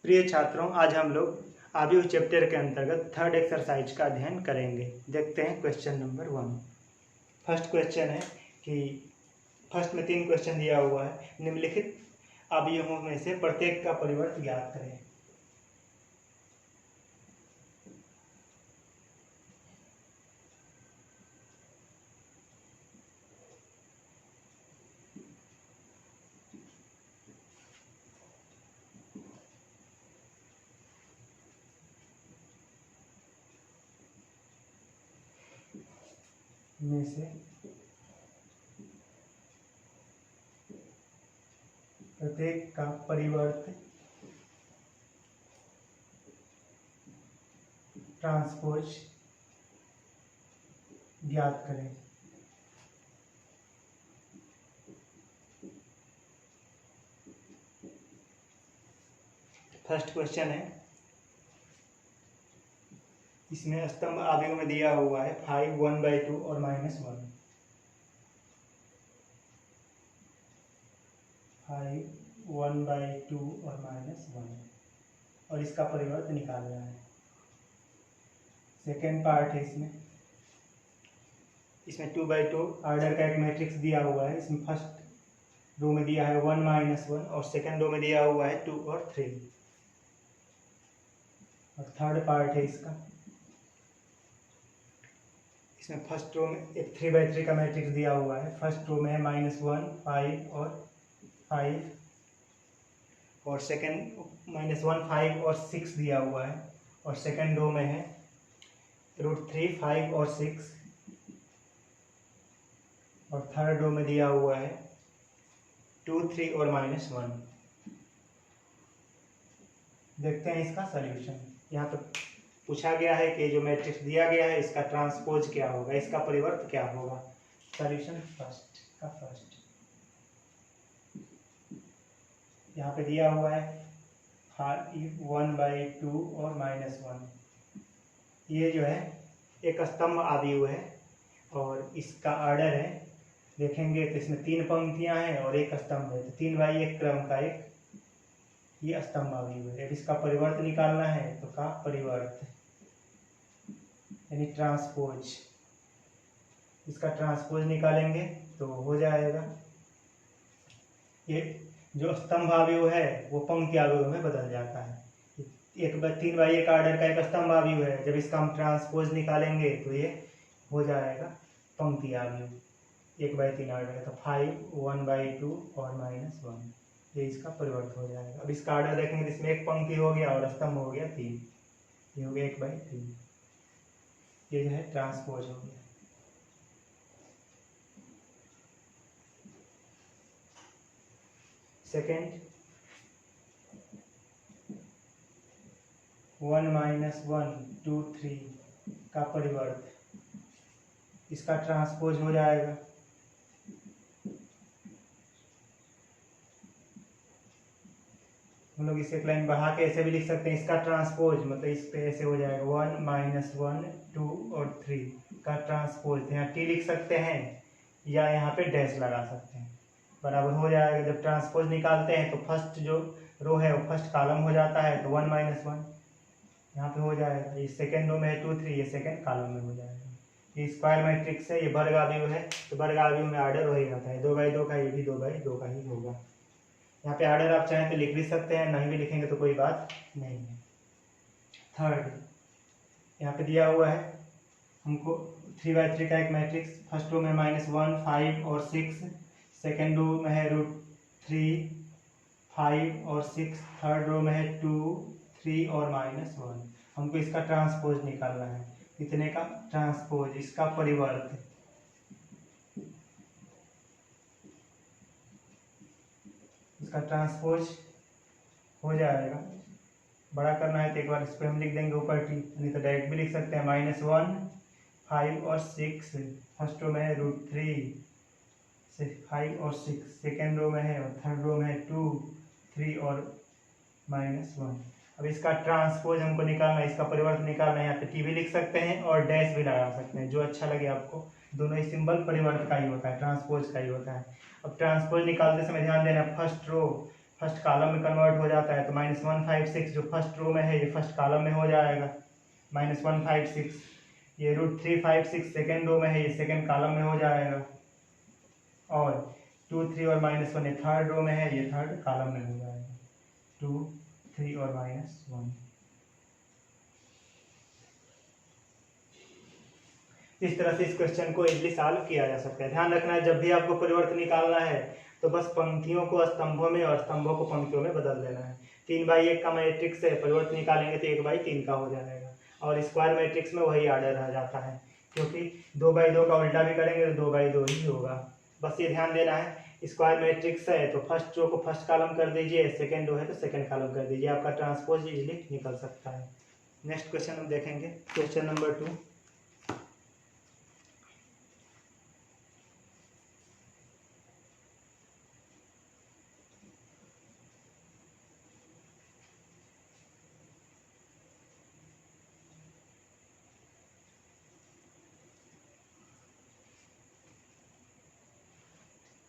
प्रिय छात्रों, आज हम लोग आव्यूह चैप्टर के अंतर्गत थर्ड एक्सरसाइज का अध्ययन करेंगे। देखते हैं क्वेश्चन नंबर 1। फर्स्ट क्वेश्चन है कि फर्स्ट में 3 क्वेश्चन दिया हुआ है। निम्नलिखित आव्यूहों में से प्रत्येक का परिवर्त ज्ञात करें। में से प्रत्येक का परिवर्त ट्रांसपोज ज्ञात करें। फर्स्ट क्वेश्चन है, इसमें स्तंभ आव्यूह में दिया हुआ है 5 1/2 और -1। 5 1/2 और -1 और इसका परिवर्त निकालना है। सेकेंड पार्ट है, इसमें 2/2 ऑर्डर का एक मैट्रिक्स दिया हुआ है। इसमें फर्स्ट रो में दिया है 1 -1 और सेकेंड रो में दिया हुआ है 2 और 3। और थर्ड पार्ट है इसमें फर्स्ट रो में एक 3/3 का मैट्रिक्स दिया हुआ है। फर्स्ट रो में है -1 5 और 5 और सेकेंड -1 5 और 6 दिया हुआ है। और सेकेंड रो में है √3 5 और 6 और थर्ड रो में दिया हुआ है 2 3 और -1। देखते हैं इसका सॉल्यूशन। यहाँ पर पूछा गया है कि जो मैट्रिक्स दिया गया है इसका ट्रांसपोज क्या होगा, इसका परिवर्त क्या होगा। सॉल्यूशन फर्स्ट यहाँ पे दिया हुआ है 1/2 और -1। ये जो है एक स्तंभ आव्यूह है और इसका ऑर्डर है, देखेंगे तो इसमें 3 पंक्तियां हैं और एक स्तंभ है, तो 3/1 क्रम का एक ये स्तंभ आव्यूह है। अब इसका परिवर्त निकालना है तो का परिवर्त यानी ट्रांसपोज, इसका ट्रांसपोज निकालेंगे तो हो जाएगा। ये जो स्तंभ आव्यूह है वो पंक्ति आव्यूह में बदल जाता है। 3/1 ऑर्डर का एक स्तंभ आव्यूह है, जब इसका हम ट्रांसपोज निकालेंगे तो ये हो जाएगा पंक्ति आव्यूह 1/3 ऑर्डर है। तो 5 1/2 और -1 ये इसका परिवर्त हो जाएगा। अब इसका ऑर्डर देखेंगे तो इसमें एक पंक्ति हो गया और स्तंभ हो गया 3, ये हो गया 1/3। ये जो है ट्रांसपोज हो गया। सेकेंड 1 -1 2 3 का परिवर्त, इसका ट्रांसपोज हो जाएगा। हम लोग इसे एक लाइन बढ़ा के ऐसे भी लिख सकते हैं, इसका ट्रांसपोज मतलब इस पे ऐसे हो जाएगा 1 -1 2 और 3 का ट्रांसपोज। यहाँ टी लिख सकते हैं या यहाँ पे डैश लगा सकते हैं, बराबर हो जाएगा। जब ट्रांसपोज निकालते हैं तो फर्स्ट जो रो है वो फर्स्ट कॉलम हो जाता है, तो 1 -1 यहाँ पे हो जाएगा। ये सेकेंड रो में है 2 3, ये सेकेंड कॉलम में हो जाएगा। ये स्क्वायर मैट्रिक्स है, ये वर्ग आव्यूह है, तो वर्ग आव्यूह में ऑर्डर वही आता है 2/2 का, ये भी 2/2 का ही होगा। यहाँ पे ऑर्डर आप चाहें तो लिख भी सकते हैं, नहीं भी लिखेंगे तो कोई बात नहीं है। थर्ड यहाँ पे दिया हुआ है हमको 3/3 का एक मैट्रिक्स। फर्स्ट रो में -1 5 और 6, सेकेंड रो में है √3 5 और 6, थर्ड रो में है 2 3 और -1। हमको इसका ट्रांसपोज निकालना है। कितने का ट्रांसपोज, इसका परिवर्त, इसका ट्रांसपोज हो जाएगा। बड़ा करना है तो एक बार इस पर हम लिख देंगे ऊपर टी, नहीं तो डायरेक्ट भी लिख सकते हैं। -1 5 और 6, फर्स्ट रो में है √3 5 और 6, सेकेंड रो में है और थर्ड रो में है 2 3 और -1। अब इसका ट्रांसपोज हमको निकालना है, इसका परिवर्त निकालना है। यहाँ पे टी भी लिख सकते हैं और डैश भी लगा सकते हैं, जो अच्छा लगे आपको। दोनों ही सिंबल परिवर्त का ही होता है, ट्रांसपोज का ही होता है। अब ट्रांसपोज निकालते समय ध्यान देना, फर्स्ट कॉलम में कन्वर्ट हो जाता है, तो -156 जो फर्स्ट रो में है ये फर्स्ट कॉलम में हो जाएगा, -156। ये √356 सेकेंड रो में है, ये सेकेंड कॉलम में हो जाएगा, और 2 3 और -1 ये थर्ड रो में है, ये थर्ड कॉलम में हो जाएगा, 2 3 और -1। इस तरह से इस क्वेश्चन को इजीली सॉल्व किया जा सकता है। ध्यान रखना है जब भी आपको परिवर्तन निकालना है तो बस पंक्तियों को स्तंभों में और स्तंभों को पंक्तियों में बदल देना है। 3/1 का मैट्रिक्स है, परिवर्तन निकालेंगे तो 1/3 का हो जाएगा, और स्क्वायर मैट्रिक्स में वही आर्डर रह जाता है, क्योंकि 2/2 का उल्टा भी करेंगे तो 2/2 ही होगा। बस ये ध्यान देना है, स्क्वायर मैट्रिक्स है तो फर्स्ट रो को फर्स्ट कॉलम कर दीजिए, सेकेंड रो है तो सेकेंड कॉलम कर दीजिए, आपका ट्रांसपोज इजीली निकल सकता है। नेक्स्ट क्वेश्चन हम देखेंगे, क्वेश्चन नंबर 2।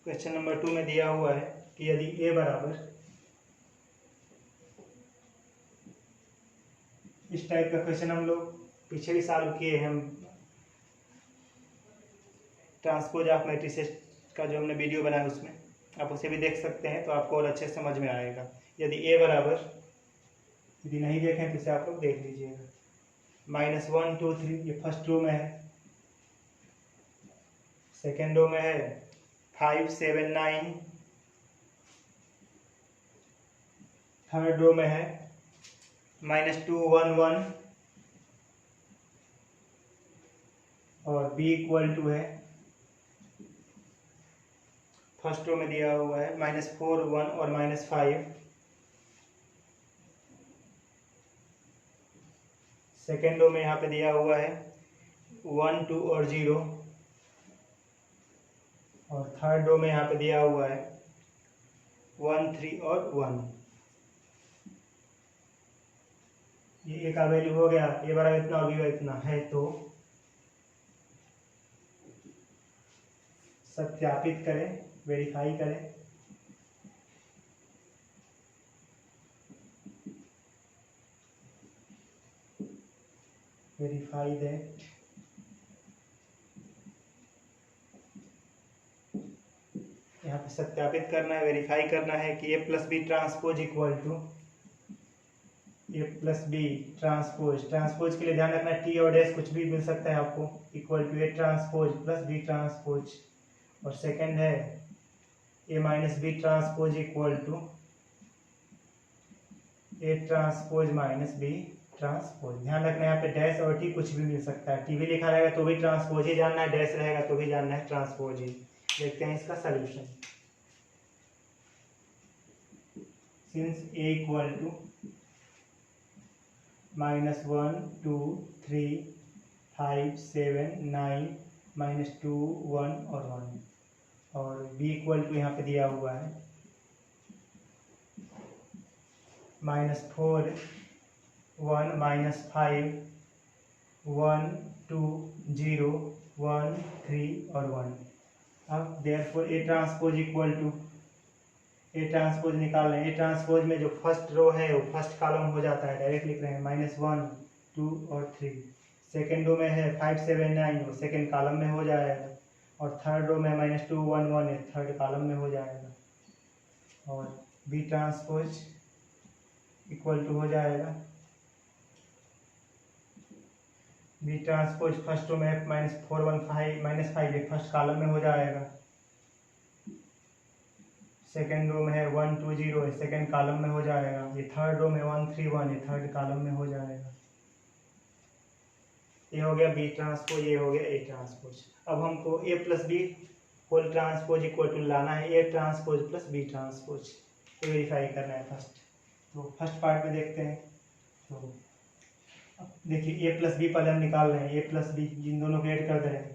क्वेश्चन नंबर 2 में दिया हुआ है कि यदि a बराबर, इस टाइप का क्वेश्चन हम लोग पीछे भी सॉल्व किए हैं, हम ट्रांसपोज ऑफ मैट्रिसेस का जो हमने वीडियो बनाया उसमें आप उसे भी देख सकते हैं, तो आपको और अच्छे से समझ में आएगा। यदि a बराबर, यदि नहीं देखें तो इसे आप लोग देख लीजिएगा, -1 2 3 ये फर्स्ट रो में है, सेकेंड रो में है 5 7 9, थर्ड रो में है -2 1 1, और b = है, फर्स्ट रो में दिया हुआ है -4 1 और -5, सेकेंड रो में यहाँ पे दिया हुआ है 1 2 और 0, और थर्ड रो में यहाँ पे दिया हुआ है 1 3 और 1। ये a का वैल्यू हो गया, a बराबर इतना और b बराबर इतना है, तो सत्यापित करें, वेरीफाई करें। वेरीफाई दैट यहाँ पे सत्यापित करना है, वेरीफाई करना है कि a + b transpose equal to a + b transpose. Transpose के लिए ध्यान रखना है t और डैश कुछ भी मिल सकता है आपको, equal to a transpose + b transpose, और सेकंड है a - b transpose equal to a transpose - b transpose. ध्यान रखना है यहाँ पे डैश और टी कुछ भी मिल सकता है, टी भी लिखा रहेगा तो भी ट्रांसपोज ही जानना है, डैश रहेगा तो भी जानना है ट्रांसपोज ही। देखते हैं इसका solution. Since a equal to -1 2 3 5 7 9 -2 1 और 1, और b इक्वल टू यहाँ पे दिया हुआ है -4 1 -5 1 2 0 1 3 और 1। अब therefore a transpose equal to, A transpose निकाल रहे हैं, ए ट्रांसपोज में जो फर्स्ट रो है वो फर्स्ट कॉलम हो जाता है, डायरेक्ट लिख रहे हैं -1 2 और 3। सेकेंड रो में है 5 7 9 वो सेकेंड कॉलम में हो जाएगा, और थर्ड रो में -2 1 1 है, थर्ड कॉलम में हो जाएगा, और बी ट्रांसपोज इक्वल टू हो जाएगा बी ट्रांसपोज फर्स्ट रो में -4 1 5 -5 एक फर्स्ट कॉलम में हो जाएगा, सेकेंड रो में है 1 2 0 सेकेंड कॉलम में हो जाएगा, ये थर्ड रो में 1 3 1 ये थर्ड कॉलम में हो जाएगा। ये हो गया बी ट्रांसपोज, ये हो गया ए ट्रांसपोज। अब हमको a + b whole transpose equal to लाना है a ट्रांसपोज + b ट्रांसपोज, ये वेरीफाई करना है फर्स्ट। तो फर्स्ट पार्ट में देखते हैं, तो देखिए a + b पहले हम निकाल रहे हैं, a + b इन दोनों को ऐड कर दे रहे हैं,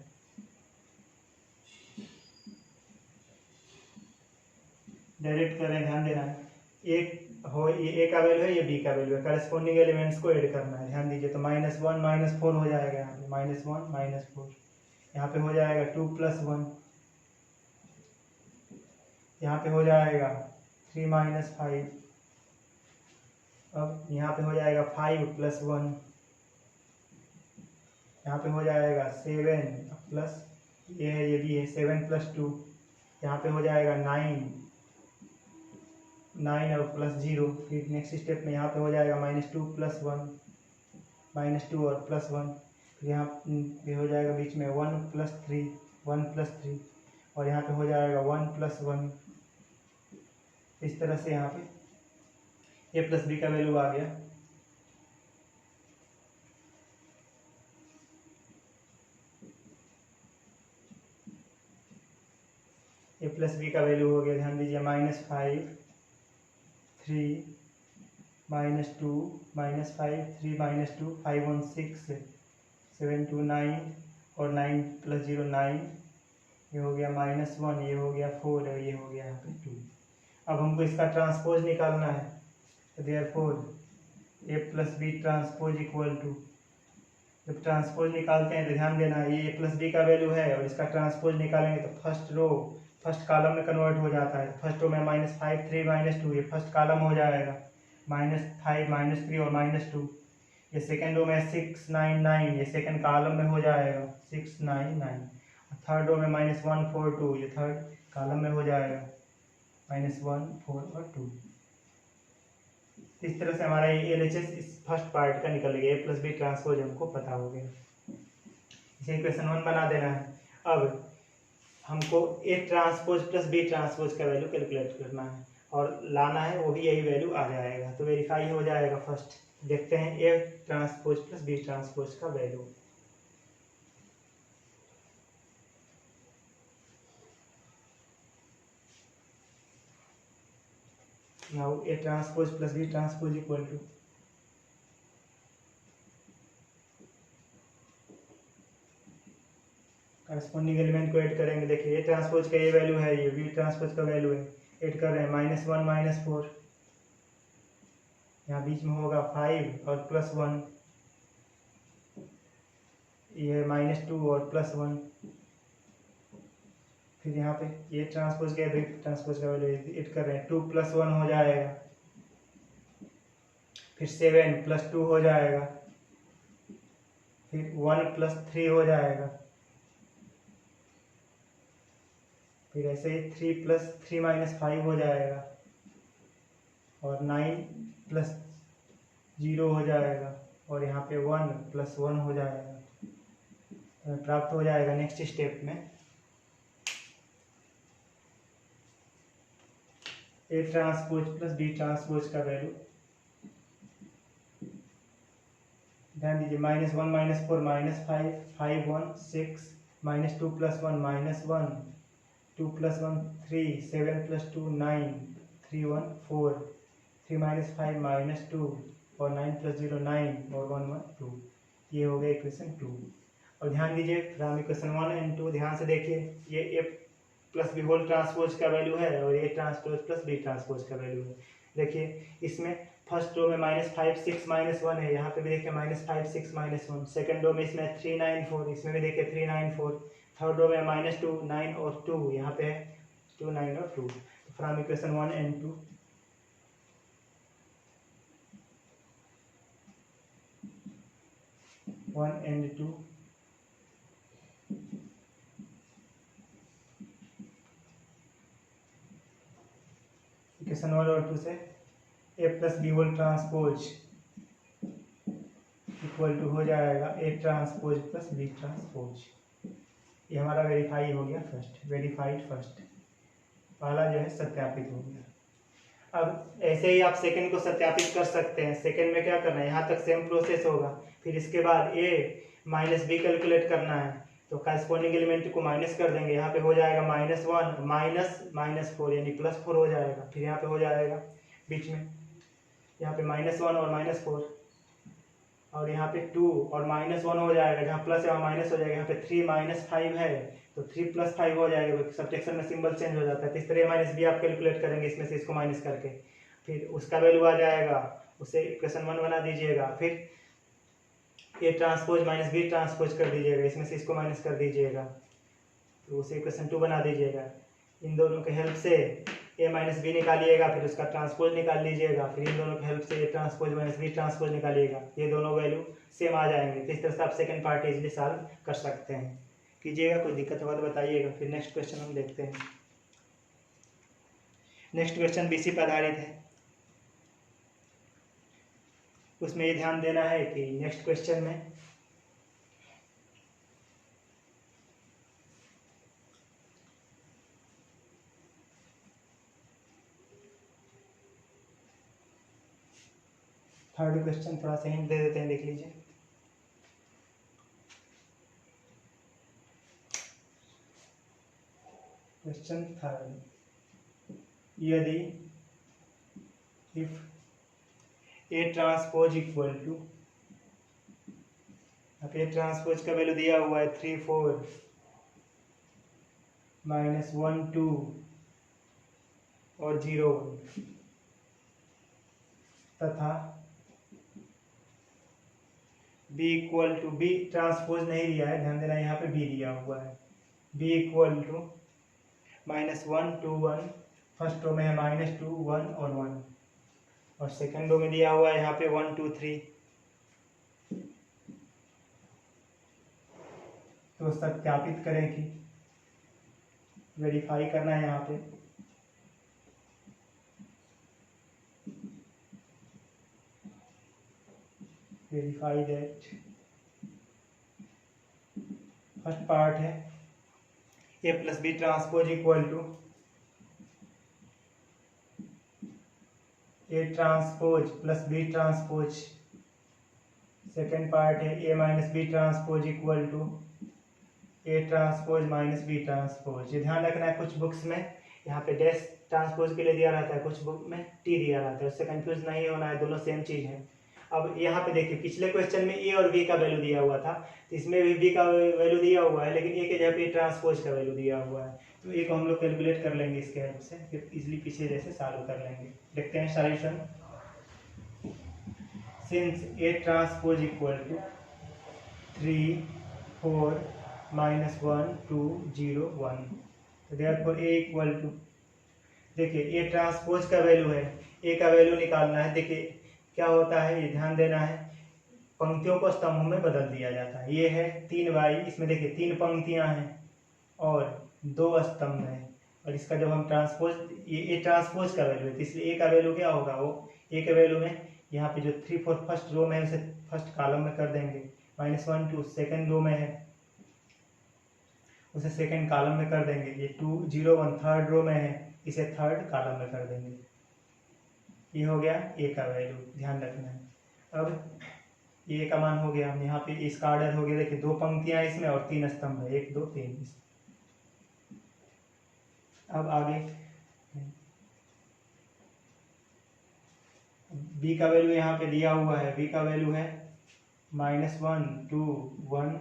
डायरेक्ट कर रहे हैं, ध्यान देना है, एक हो ये a का वैल्यू है, ये b का वैल्यू है, करस्पॉन्डिंग एलिमेंट्स को ऐड करना है, ध्यान दीजिए। तो -1 -4 हो जाएगा यहाँ पे, -1 -4, यहाँ पे हो जाएगा 2 + 1, यहाँ पे हो जाएगा 3 माइनस 5। अब यहाँ पे हो जाएगा 5 प्लस 1, यहाँ पे हो जाएगा 7 प्लस ये है, ये भी है 7 प्लस 2, यहाँ पे हो जाएगा 9 और प्लस 0। फिर नेक्स्ट स्टेप में यहाँ पे हो जाएगा -2 प्लस 1, -2 और प्लस 1। फिर यहाँ पे हो जाएगा बीच में 1 प्लस 3 और यहाँ पे हो जाएगा 1 प्लस 1। इस तरह से यहाँ पे a प्लस बी का वैल्यू आ गया। ए प्लस बी का वैल्यू हो गया, ध्यान दीजिए -5 3 -2 -5 3 -2 5 1 6 7 2 9 और 9 प्लस 0 9। ये हो गया -1, ये हो गया 4 और ये हो गया यहाँ पे 2। अब हमको इसका ट्रांसपोज निकालना है, तो therefore A plus B transpose equal to, जब ट्रांसपोज निकालते हैं तो ध्यान देना है ये ए प्लस बी का वैल्यू है और इसका ट्रांसपोज निकालेंगे तो फर्स्ट कॉलम में कन्वर्ट हो जाता है। फर्स्ट रो में -5 3 -2 ये फर्स्ट कॉलम हो जाएगा, -5 -3 और -2। ये सेकेंड रो में 6 9 9 ये सेकेंड कॉलम में हो जाएगा 6 9 9। थर्ड रो में -1 4 2 ये थर्ड कॉलम में हो जाएगा -1 4 और 2। इस तरह से हमारा ये LHS इस फर्स्ट पार्ट का निकल गया। ए प्लस बी ट्रांसपोज हमको पता हो गया, इसे इक्वेशन 1 बना देना है। अब हमको A transpose plus B transpose का वैल्यू कैलकुलेट करना है और लाना है, वो भी यही वैल्यू आ जाएगा, तो वेरीफाई हो जाएगा। फर्स्ट देखते हैं A transpose plus B transpose का value. Now A transpose plus B transpose equal to, corresponding element को ऐड करेंगे। देखिए ए ट्रांसपोज का ये वैल्यू है, ये बी ट्रांसपोज का वैल्यू है, ऐड कर रहे हैं -1 -4। यहाँ बीच में होगा 5 और प्लस 1, ये -2 और प्लस 1। फिर यहाँ पे ये ट्रांसपोज का बी ट्रांसपोज का वैल्यू ऐड कर रहे हैं, 2 प्लस 1 हो जाएगा, फिर 7 प्लस 2 हो जाएगा, फिर 1 प्लस 3 हो जाएगा, फिर ऐसे ही 3 प्लस 3 -5 हो जाएगा और 9 प्लस 0 हो जाएगा और यहाँ पे 1 प्लस 1 हो जाएगा, तो प्राप्त हो जाएगा। नेक्स्ट स्टेप में A transpose plus B transpose का वैल्यू, ध्यान दीजिए -1 -4 -5 5 1 6 -2 प्लस 1 -1 2 प्लस 1 3 7 प्लस 2 9 3 1 4 3 -5 -2 और 9 प्लस 0 9 और 1 1 2। ये हो गया इक्वेशन 2। और ध्यान दीजिए फ्रॉम इक्वेशन 1 एंड 2 ध्यान से देखिए, ये A plus B whole transpose का वैल्यू है और ये ट्रांसपोज प्लस बी ट्रांसपोज का वैल्यू है। देखिए इसमें फर्स्ट रो में -5 6 -1 है, यहाँ पे भी देखिए -5 6 -1। सेकंड रो में इसमें 3 9 4, इसमें भी देखिए 3 9 4। थर्ड रो में -2 9 और 2, यहाँ पे है 2 9 और 2। From equation 1 and 2 1 and 2 equation 1 और 2 से A plus B whole transpose equal to हो जाएगा A transpose plus B transpose. ये हमारा वेरीफाई हो गया, वेरीफाइड फर्स्ट, पहला जो है सत्यापित हो गया। अब ऐसे ही आप सेकंड को सत्यापित कर सकते हैं। सेकंड में क्या करना है, यहाँ तक सेम प्रोसेस होगा, फिर इसके बाद ए माइनस बी कैलकुलेट करना है, तो करस्पॉन्डिंग एलिमेंट को माइनस कर देंगे। यहाँ पे हो जाएगा -1 -4 यानी +4 हो जाएगा। फिर यहाँ पे हो जाएगा बीच में, यहाँ पे -1 और -4 और यहाँ पे 2 और -1 हो जाएगा, जहाँ प्लस है वहाँ माइनस हो जाएगा। यहाँ पे 3 -5 है तो 3 + 5 हो जाएगा, सब्ट्रैक्शन में सिंबल चेंज हो जाता है। तो इस तरह माइनस बी आप कैलकुलेट करेंगे, इसमें से इसको माइनस करके, फिर उसका वैल्यू आ जाएगा, उसे इक्वेशन 1 बना दीजिएगा। फिर A transpose minus B transpose कर दीजिएगा, इसमें से इसको माइनस कर दीजिएगा, तो उसे इक्वेशन 2 बना दीजिएगा। इन दोनों के हेल्प से ए माइनस बी निकालिएगा, फिर उसका ट्रांसपोज निकाल लीजिएगा, फिर इन दोनों की हेल्प से A transpose minus B transpose निकालिएगा, ये दोनों वैल्यू सेम आ जाएंगे। तो इस तरह से आप सेकंड पार्ट इजीली सॉल्व कर सकते हैं। कीजिएगा, कोई दिक्कत होगा तो बताइएगा। फिर नेक्स्ट क्वेश्चन हम देखते हैं। नेक्स्ट क्वेश्चन बीसी पर आधारित है। उसमें ये ध्यान देना है कि नेक्स्ट क्वेश्चन में थर्ड क्वेश्चन थोड़ा सा हिंट दे देते हैं, देख लीजिए। क्वेश्चन थर्ड, यदि if A transpose equal to, अब ए ट्रांसपोज का वैल्यू दिया हुआ है 3 4 माइनस 1 2 और 0 1, तथा b equal to, B transpose नहीं दिया है, ध्यान देना, यहाँ पे b दिया हुआ है। b equal to minus 1 2 1, first row में है माइनस 2 1 और 1, और सेकंड रो में दिया हुआ है यहाँ पे 1 2 3। तो सत्यापित करें कि, वेरीफाई करना है यहाँ पे। वेरीफाई दैट, फर्स्ट पार्ट है A plus B transpose equal to A transpose plus B transpose. Second part है A minus B transpose equal to A transpose minus B transpose. ये ध्यान रखना है, कुछ बुक्स में यहाँ पे डैश ट्रांसपोज के लिए दिया रहता है, कुछ बुक में टी दिया रहता है, उससे कंफ्यूज नहीं होना है, दोनों सेम चीज़ है। अब यहाँ पे देखिए, पिछले क्वेश्चन में ए और बी का वैल्यू दिया हुआ था, तो इसमें भी बी का वैल्यू दिया हुआ है, लेकिन ए के जगह पे ट्रांसपोज का वैल्यू दिया हुआ है। तो ए को हम लोग कैलकुलेट कर लेंगे इसके हेल्प से, फिर इजिली पीछे जैसे सॉल्व कर लेंगे। देखते हैं solution. Since A transpose equal to 3 4 minus 1 2 0 1, तो देयरफॉर ए इक्वल टू, देखिए ए ट्रांसपोज का वैल्यू है, ए का वैल्यू निकालना है। देखिए क्या होता है, ये ध्यान देना है, पंक्तियों को स्तंभों में बदल दिया जाता है। ये है 3y, इसमें देखिए 3 पंक्तियां हैं और 2 स्तंभ हैं, और इसका जब हम ट्रांसपोज, ये ट्रांसपोज का वैल्यू है, तो इसलिए ए का वैल्यू क्या होगा, वो ए के वैल्यू में यहाँ पे जो 3 4 फर्स्ट रो में है उसे फर्स्ट कॉलम में कर देंगे, माइनस 1 2 सेकेंड रो में है उसे सेकेंड कॉलम में कर देंगे, ये 2 0 1 थर्ड रो में है, इसे थर्ड कॉलम में कर देंगे। ये हो गया ए का वैल्यू, ध्यान रखना है। अब ए का मान हो गया, हम यहाँ पे इसका ऑर्डर हो गया, देखिए 2 पंक्तियां इसमें और 3 स्तंभ है, 1 2 3। अब आगे बी का वैल्यू यहाँ पे दिया हुआ है, बी का वैल्यू है माइनस 1 2 1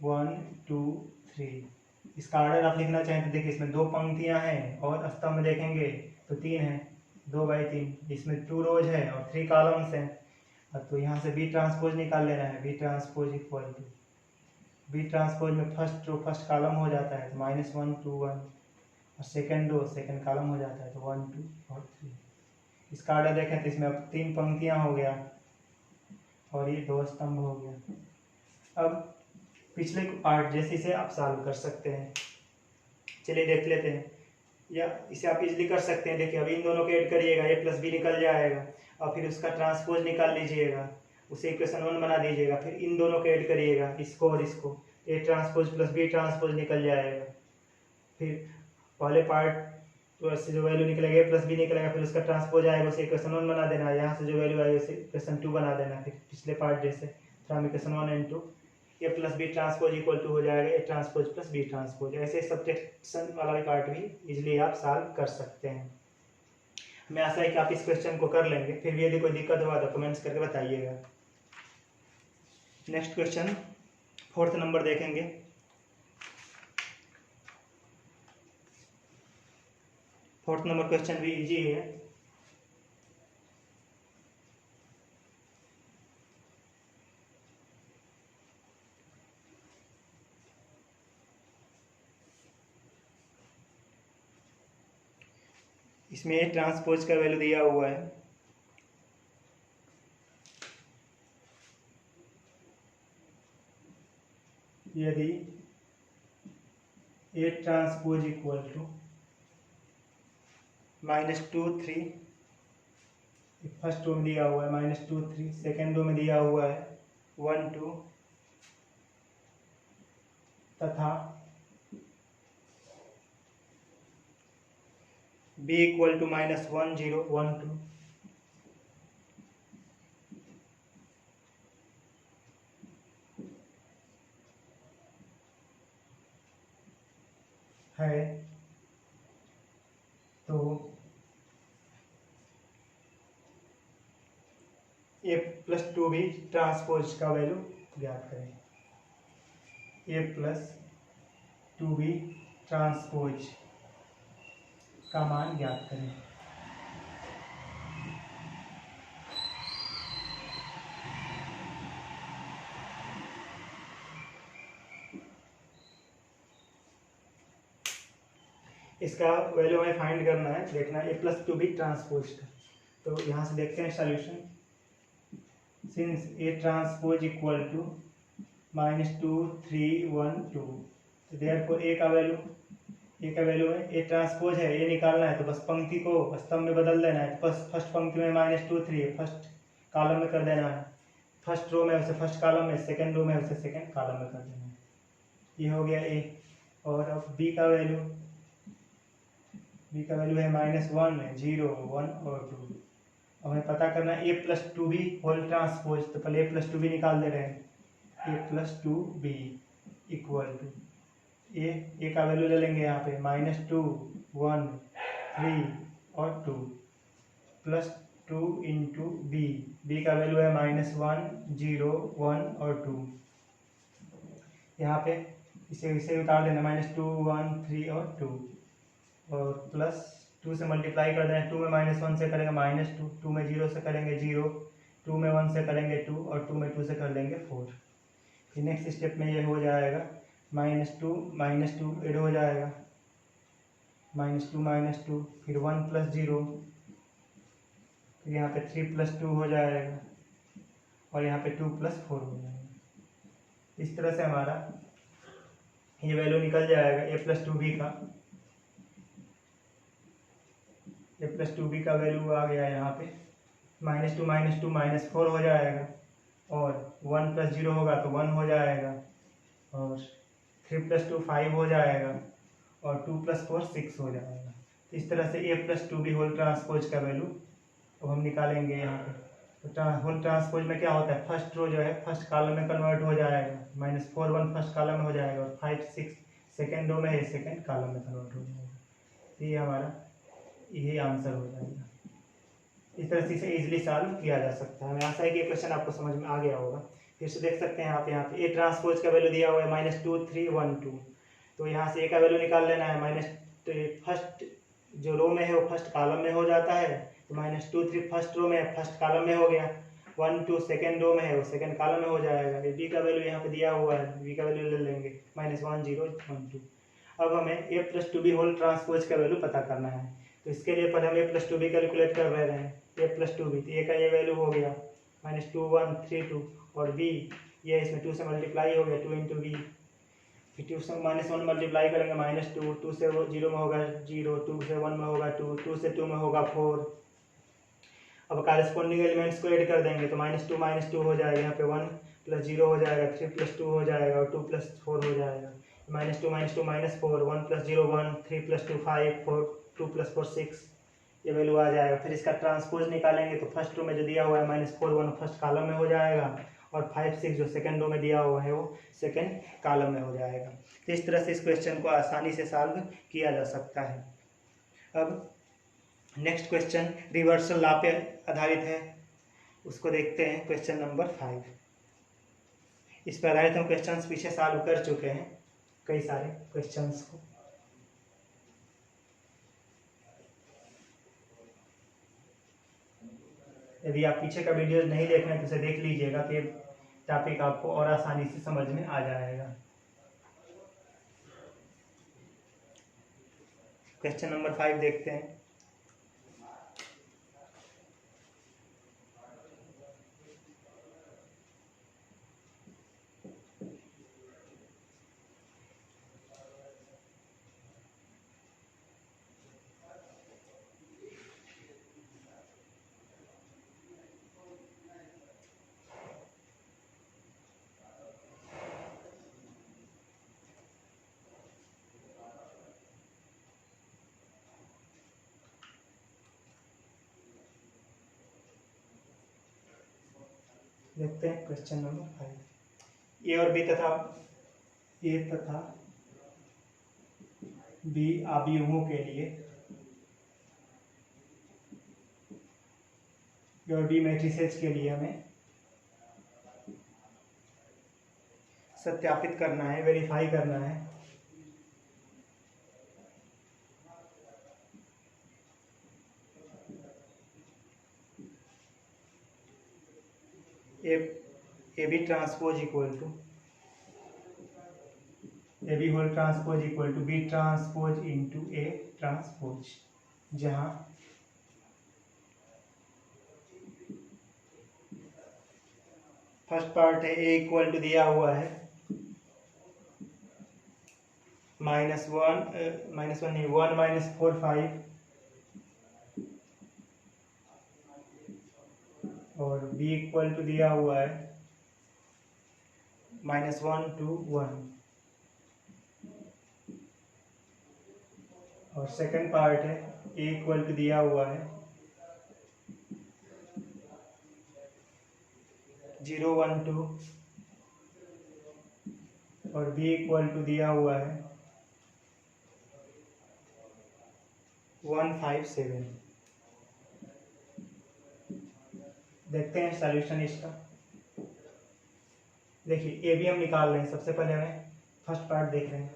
1 2 3। इसका ऑर्डर आप लिखना चाहें तो देखिए, इसमें 2 पंक्तियां हैं और स्तंभ देखेंगे तो 3 है, 2/3, इसमें 2 रोज है और 3 कॉलम्स हैं। तो यहाँ से बी ट्रांसपोज निकाल लेना है, B transpose equal to, B transpose में फर्स्ट रो फर्स्ट कॉलम हो जाता है तो माइनस 1 2 1, और सेकेंड रो सेकेंड कॉलम हो जाता है तो 1 2 और 3। इसका ऑर्डर देखें तो इसमें अब 3 पंक्तियां हो गया और ये 2 स्तंभ हो गया। अब पिछले पार्ट जैसे इसे आप सॉल्व कर सकते हैं, चलिए देख लेते हैं, या इसे आप इजीली कर सकते हैं। देखिए अब इन दोनों को ऐड करिएगा, ए प्लस बी निकल जाएगा, और फिर उसका ट्रांसपोज निकाल लीजिएगा, उसे इक्वेशन 1 बना दीजिएगा, फिर इन दोनों को ऐड करिएगा, इसको और इसको, A transpose plus B transpose निकल जाएगा। फिर पहले पार्ट तो ऐसे जो वैल्यू निकलेगा ए प्लस बी निकलेगा, फिर उसका ट्रांसपोज आएगा, उसे इक्वेशन 1 बना देना, यहाँ से जो वैल्यू आएगी उसे इक्वेशन 2 बना देना। फिर पिछले पार्ट जैसे फिर हम equation 1 and 2, A plus B transpose equal to हो जाएगा A transpose plus B transpose. ऐसे सब्ट्रैक्शन वाला भी पार्ट भी इजीली आप सॉल्व कर सकते हैं। मैं आशा है कि आप इस क्वेश्चन को कर लेंगे, फिर भी यदि कोई दिक्कत होगा तो कमेंट्स करके बताइएगा। नेक्स्ट क्वेश्चन 4th नंबर देखेंगे। फोर्थ नंबर क्वेश्चन भी इजी है। इसमें ए ट्रांसपोज का वैल्यू दिया हुआ है, यदि A transpose equal to -2 3, first row में दिया हुआ है -2 3, सेकेंड रो में दिया हुआ है 1 2, तथा b इक्वल टू -1 0 1 2, है, तो a+2b ट्रांसपोज का वैल्यू ज्ञात करें। a+2b ट्रांसपोज का मान ज्ञात करें। इसका वैल्यू हमें फाइंड करना है, देखना है a+2b ट्रांसपोज का। तो यहाँ से देखते हैं solution. Since a transpose equal to -2 3 1 2, तो देयरफॉर a का वैल्यू है, a ट्रांसपोज है, ये निकालना है, तो बस पंक्ति को स्तंभ में बदल देना है। तो बस फर्स्ट पंक्ति में -2 3 है, फर्स्ट कॉलम में कर देना है, फर्स्ट रो में उसे फर्स्ट कॉलम में, सेकेंड रो में उसे सेकेंड कॉलम में कर देना है। ये हो गया a। और अब b का वैल्यू है -1 0 1 और 2। हमें पता करना है a+2b होल ट्रांसपोज, तो पहले a+2b निकाल दे रहे हैं। a+2b इक्वल टू ए का वैल्यू ले लेंगे यहाँ पे -2 1 3 और 2 +2 इंटू बी का वैल्यू है -1 0 1 और 2। यहाँ पे इसे उतार देना, -2 1 3 और 2, और +2 से मल्टीप्लाई कर देना। 2 में -1 से करेंगे -2, 2 में 0 से करेंगे 0, 2 में 1 से करेंगे 2 और 2 में 2 से कर लेंगे 4। फिर नेक्स्ट स्टेप में ये हो जाएगा -2 ऐड हो जाएगा, -2 फिर 1 + 0, फिर यहाँ पे 3 + 2 हो जाएगा, और यहाँ पे 2 + 4 हो जाएगा। इस तरह से हमारा ये वैल्यू निकल जाएगा a+2b का वैल्यू आ गया यहाँ पे -2 -4 हो जाएगा, और 1 + 0 होगा तो 1 हो जाएगा, और 3 + 2 5 हो जाएगा, और 2 + 4 6 हो जाएगा। तो इस तरह से a+2b होल ट्रांसपोज का वैल्यू अब हम निकालेंगे यहाँ पे। तो होल ट्रांसपोज में क्या होता है, फर्स्ट रो जो है फर्स्ट कॉलम में कन्वर्ट हो जाएगा, -4 1 फर्स्ट कॉलम में हो जाएगा, और 5 6 सेकेंड रो में है, सेकेंड कॉलम में कन्वर्ट हो जाएगा। तो ये हमारा ये आंसर हो जाएगा। इस तरह से इसे इजीली सॉल्व किया जा सकता है। हमें आशा है कि ये क्वेश्चन आपको समझ में आ गया होगा। फिर से देख सकते हैं यहाँ पे ए ट्रांसपोज का वैल्यू दिया हुआ है -2 3 1 2, तो यहाँ से ए का वैल्यू निकाल लेना है। तो फर्स्ट जो रो में है वो फर्स्ट कॉलम में हो जाता है, तो -2 3 फर्स्ट रो में है, फर्स्ट कॉलम में हो गया, 1 2 सेकेंड रो में है, वो सेकेंड कॉलम में हो जाएगा। बी का वैल्यू यहाँ पे दिया हुआ है, बी का वैल्यू ले लेंगे -1 0 1 2। अब हमें a+2b होल ट्रांसपोज का वैल्यू पता करना है, तो इसके लिए पहले हम a+2b कैलकुलेट कर रहे हैं। a+2b, तो a का ये वैल्यू हो गया -2 1 3 2, और b ये इसमें 2 से मल्टीप्लाई हो गया 2 इंटू बी, फिर 2 से -1 मल्टीप्लाई करेंगे -2, 2 से 0 में होगा 0, 2 से 1 में होगा 2, 2 से 2 में होगा 4। अब कारस्पॉन्डिंग एलिमेंट्स को ऐड कर देंगे, तो -2 हो जाएगा, यहाँ पे 1 + 0 हो जाएगा, 3 + 2 हो जाएगा, और 2 + 4 हो जाएगा। -2 -4 1 + 0 1, 3 + 2 5 4 2 + 4 6, ये वैल्यू आ जाएगा। फिर इसका ट्रांसपोज निकालेंगे, तो फर्स्ट रो में जो दिया हुआ है -4 1 फर्स्ट कॉलम में हो जाएगा, और 5 6 जो सेकंड रो में दिया हुआ है वो सेकंड कॉलम में हो जाएगा। तो इस तरह से इस क्वेश्चन को आसानी से सॉल्व किया जा सकता है। अब नेक्स्ट क्वेश्चन रिवर्सल लॉ पे आधारित है, उसको देखते हैं। क्वेश्चन नंबर 5, इस पर आधारित हम क्वेश्चंस पीछे सॉल्व कर चुके हैं, कई सारे क्वेश्चंस को। यदि आप पीछे का वीडियो नहीं देख रहे हैं तो उसे देख लीजिएगा, तो ये टॉपिक आपको और आसानी से समझ में आ जाएगा। क्वेश्चन नंबर 5 देखते हैं। देखते हैं क्वेश्चन नंबर 5। ए और बी तथा ए तथा बी अवयवों के लिए, ए और बी मैट्रिसेस के लिए हमें सत्यापित करना है, वेरीफाई करना है A B transpose equal to A B whole transpose equal to B transpose into A transpose, जहाँ फर्स्ट पार्ट है ए इक्वल टू दिया हुआ है -1 नहीं 1 - 4 5, और b इक्वल टू दिया हुआ है -1 to 1, और सेकंड पार्ट है a इक्वल टू दिया हुआ है 0 1 2, और b इक्वल टू दिया हुआ है 1 5 7। देखते हैं सॉल्यूशन इसका। देखिए ए बी हम निकाल रहे हैं। सबसे पहले हमें फर्स्ट पार्ट देख रहे हैं,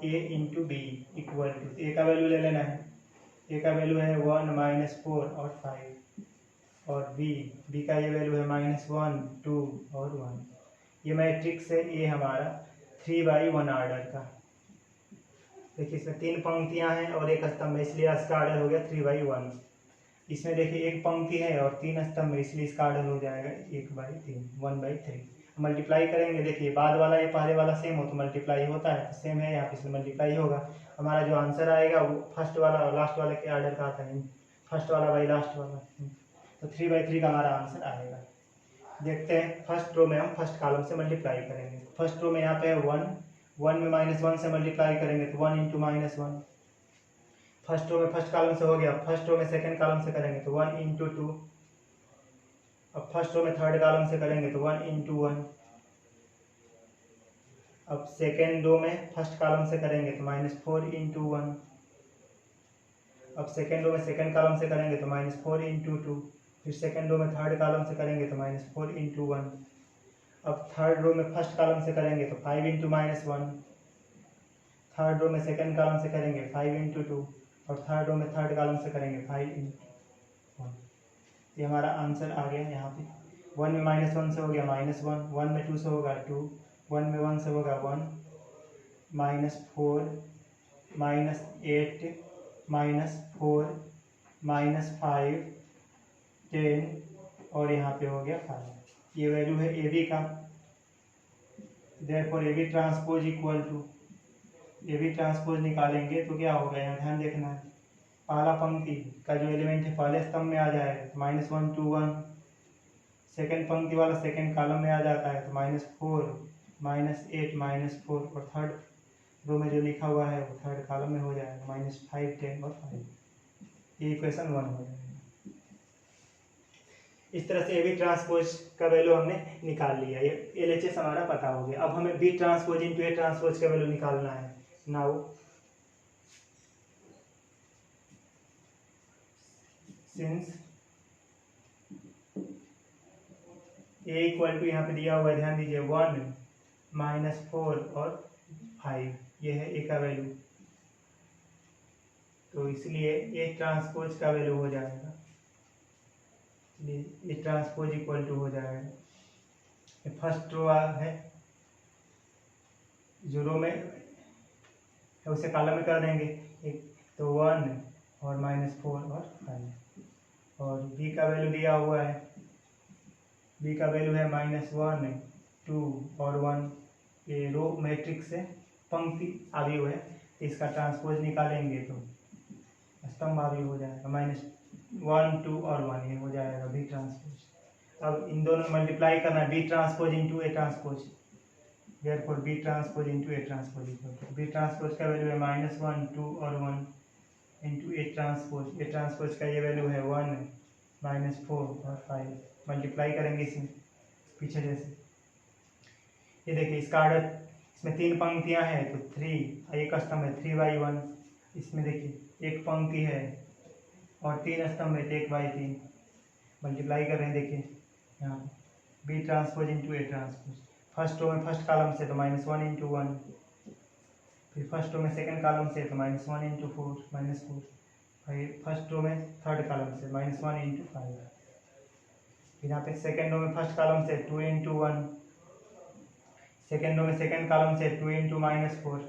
ए इंटू बी इक्वल टू, ए का वैल्यू ले लेना है। ए का वैल्यू है 1 - 4 और 5, और बी का ये वैल्यू है -1 2 और 1। ये मैट्रिक्स है, ये हमारा 3/1 आर्डर का। देखिए इसमें 3 पंक्तियां हैं और एक स्तंभ है, इसलिए इसका आर्डर हो गया 3/1। इसमें देखिए एक पंक्ति है और 3 स्तंभ है, इसलिए इसका आर्डर हो जाएगा 1/3 1/3। मल्टीप्लाई करेंगे, देखिए बाद वाला ये पहले वाला सेम हो तो मल्टीप्लाई होता है, तो सेम है यहाँ पे, इसमें मल्टीप्लाई होगा। हमारा जो आंसर आएगा वो फर्स्ट वाला और लास्ट वाले के आर्डर का आता है, फर्स्ट वाला बाई लास्ट वाला, तो 3/3 का हमारा आंसर आएगा। देखते हैं फर्स्ट रो में हम फर्स्ट कॉलम से मल्टीप्लाई करेंगे। फर्स्ट रो में यहाँ पे है 1 में -1 से मल्टीप्लाई करेंगे तो 1 × -1। फर्स्ट रो में फर्स्ट कॉलम से हो गया, फर्स्ट रो में सेकंड कॉलम से करेंगे तो 1 × 2। अब फर्स्ट रो में थर्ड कॉलम से करेंगे तो 1 × 1। अब सेकंड रो में फर्स्ट कॉलम से करेंगे तो -4 × 1। अब सेकंड रो में सेकंड कॉलम से करेंगे तो -4 × 2। फिर सेकंड रो में थर्ड कॉलम से करेंगे तो -4 × 1। अब थर्ड रो में फर्स्ट कॉलम से करेंगे तो 5 × -1। थर्ड रो में सेकंड कॉलम से करेंगे 5 × 2, और थर्ड रो में थर्ड कॉलम से करेंगे 5 × 1। ये हमारा आंसर आ गया। यहाँ पे 1 में -1 से हो गया -1, 1 में 2 से होगा 2, 1 में 1 से होगा 1, -4 -8 -4 -5 10, और यहाँ पे हो गया 5। ये वैल्यू है ए बी का। Therefore A B transpose equal to, A B transpose निकालेंगे तो क्या होगा, यहाँ ध्यान देखना है। पहला पंक्ति का जो एलिमेंट है पहले स्तंभ में आ जाएगा तो -1 to 1। सेकंड पंक्ति वाला सेकंड कॉलम में आ जाता है तो -4 -8 -4, और थर्ड रो में जो लिखा हुआ है वो थर्ड कॉलम में हो जाएगा -5 10 और 5। ये इक्वेशन 1 हो जाएगा। इस तरह से ए बी ट्रांसपोज का वैल्यू हमने निकाल लिया, ये LHS हमारा पता हो गया। अब हमें B transpose into A transpose का वैल्यू निकालना है। Now since A equal to, यहाँ पे दिया हुआ है ध्यान दीजिए 1 -4 और 5, ये है ए का वैल्यू, तो इसलिए ए ट्रांसपोज का वैल्यू हो जाएगा, ए ट्रांसपोज इक्वल टू हो जाएगा। फर्स्ट रो है, जो रो में है उसे कॉलम में कर देंगे, एक तो 1 और -4 और 5, और बी का वैल्यू दिया हुआ है, बी का वैल्यू है -1 2 और 1। ये रो मैट्रिक्स से पंक्ति अवयव है, इसका ट्रांसपोज निकालेंगे तो स्तंभ अवयव हो जाएगा, -1 2 और 1, ये हो जाएगा बी ट्रांसपोज। अब इन दोनों मल्टीप्लाई करना है, B transpose into A transpose, therefore B transpose into A transpose equal to, B transpose का वैल्यू है -1 2 और 1 इंटू ए ट्रांसपोज, का ये वैल्यू है 1 -4 और 5। मल्टीप्लाई करेंगे इसमें पीछे जैसे। ये देखिए इसका आर्डर, इसमें 3 पंक्तियां हैं तो 3, एक स्तंभ है 3/1। इसमें देखिए एक पंक्ति है और 3 स्तंभ है 1/3। मल्टीप्लाई कर रहे हैं, देखिए यहाँ B transpose into A transpose. First row में फर्स्ट कॉलम से तो -1 इंटू 1, फिर फर्स्ट रो में सेकंड कॉलम से तो -1 इंटू 4 -4, फिर फर्स्ट रो में थर्ड कॉलम से -1 इंटू 5, फिर यहाँ पे सेकंड रो में फर्स्ट कॉलम से 2 इंटू 1, सेकंड रो में सेकंड कॉलम से 2 इंटू -4,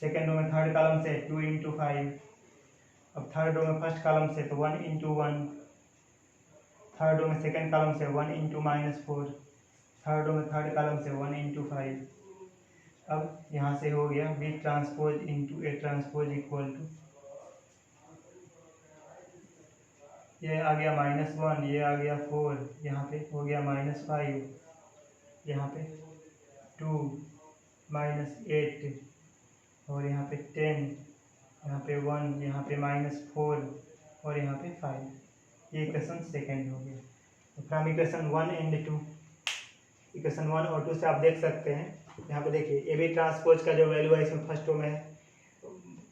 सेकंड रो में थर्ड कॉलम से 2 इंटू 5, अब थर्ड रो में फर्स्ट कॉलम से तो 1 इंटू 1, थर्ड रो में सेकंड कॉलम से 1 इंटू -4, थर्ड रो में थर्ड कॉलम से 1 इंटू 5। अब यहाँ से हो गया B transpose into A transpose equal to, ये आ गया -1, ये आ गया 4, यहाँ पे हो गया -5, यहाँ पे 2 -8 और यहाँ पे 10, यहाँ पे 1, यहाँ पे -4 और यहाँ पे 5। ये इक्वेशन सेकेंड हो गया। तो फ्रॉम इक्वेशन 1 एंड 2, इक्वेशन 1 और 2 से आप देख सकते हैं, यहाँ पे देखिए ए बी ट्रांसपोज का जो वैल्यू है इसमें फर्स्ट रो में है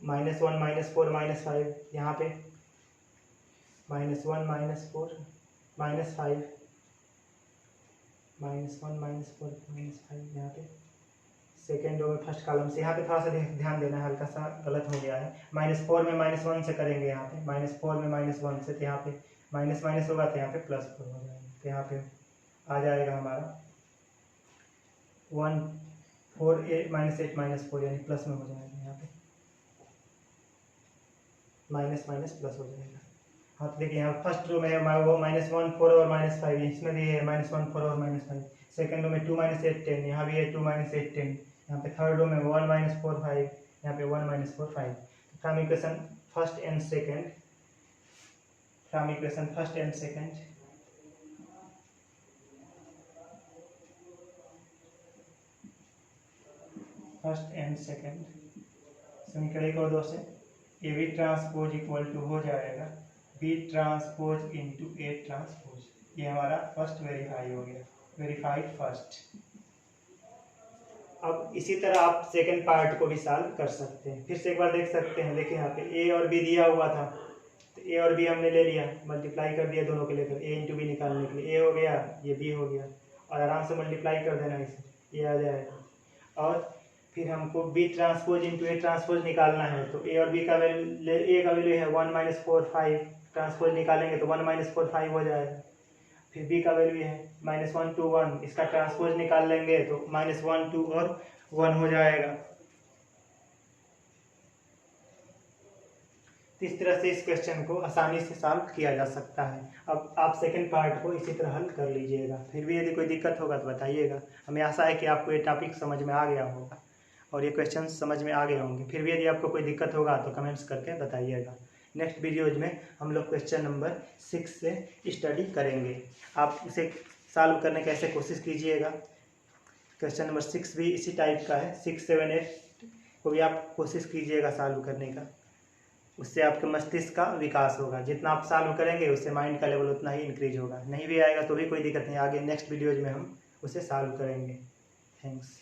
-1 -4 -5, यहाँ पे -1 -4 -5, -1 -4 -5, यहाँ पे सेकेंड रो में फर्स्ट कॉलम से। यहाँ पे थोड़ा सा ध्यान देना है, हल्का सा गलत हो गया है। -4 में -1 से करेंगे, यहाँ पे -4 में -1 से, तो यहाँ पे माइनस होगा तो यहाँ पे +4 हो जाएगा। तो यहाँ पे आ जाएगा हमारा 1 4 8 -4 यानी प्लस में हो जाएगा, यहाँ पे माइनस प्लस हो जाएगा। हाँ तो देखिए यहाँ फर्स्ट रो में है वो -1 4 और -5, इसमें भी है -1 4 और -5। सेकंड रो में 2 -8 10, यहाँ भी है 2 -8 10। यहाँ पे थर्ड रो में 1 -4 5, यहाँ पे 1 -4 5। From equation first and second, from equation first and second समीकरण 1 और 2 से A B transpose equal to हो जाएगा B transpose into A transpose. ये हमारा फर्स्ट वेरीफाई हो गया, वेरीफाइड फर्स्ट। अब इसी तरह आप सेकंड पार्ट को भी सॉल्व कर सकते हैं। फिर से एक बार देख सकते हैं, देखिए यहाँ पे ए और बी दिया हुआ था, तो ए और बी हमने ले लिया, मल्टीप्लाई कर दिया दोनों के लेकर, ए इंटू बी निकालने के लिए। ए हो गया, ये बी हो गया, और आराम से मल्टीप्लाई कर देना इसे, ये आ जाएगा। और फिर हमको B transpose into A transpose निकालना है, तो ए और बी का वैल्यू, ए का वैल्यू है 1 -4 5, ट्रांसपोज निकालेंगे तो 1 -4 5 हो जाएगा। फिर बी का वैल्यू है -1 2 1, इसका ट्रांसपोज निकाल लेंगे तो -1 2 और 1 हो जाएगा। तो इस तरह से इस क्वेश्चन को आसानी से सॉल्व किया जा सकता है। अब आप सेकंड पार्ट को इसी तरह हल कर लीजिएगा। फिर भी यदि कोई दिक्कत होगा तो बताइएगा। हमें आशा है कि आपको ये टॉपिक समझ में आ गया होगा और ये क्वेश्चन समझ में आ गए होंगे। फिर भी यदि आपको कोई दिक्कत होगा तो कमेंट्स करके बताइएगा। नेक्स्ट वीडियोज में हम लोग क्वेश्चन नंबर 6 से स्टडी करेंगे। आप उसे सॉल्व करने की ऐसे कोशिश कीजिएगा। क्वेश्चन नंबर 6 भी इसी टाइप का है, 6 7 8 को भी आप कोशिश कीजिएगा सॉल्व करने का। उससे आपके मस्तिष्क का विकास होगा। जितना आप सॉल्व करेंगे उससे माइंड का लेवल उतना ही इंक्रीज होगा। नहीं भी आएगा तो भी कोई दिक्कत नहीं, आगे नेक्स्ट वीडियोज में हम उसे सॉल्व करेंगे। थैंक्स।